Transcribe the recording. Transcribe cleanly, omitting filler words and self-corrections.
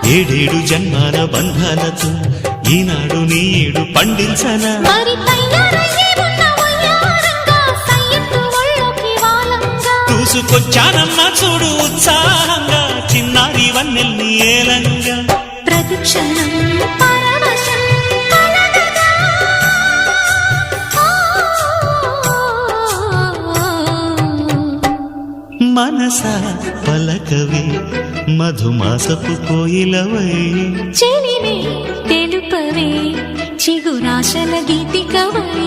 ఏడేడు జన్మాల బంధాలతో ఈనాడు నీడు పండించనా చూసుకొచ్చానమ్మా చూడు ఉత్సాహంగా చిన్నారి వన్నెల్ని ఏలంగా ప్రతిక్షణం మనసా పలకవే మధుమాసపు కోయిలవై చెలివే తెలుపవే చిగురాశల గీతికవై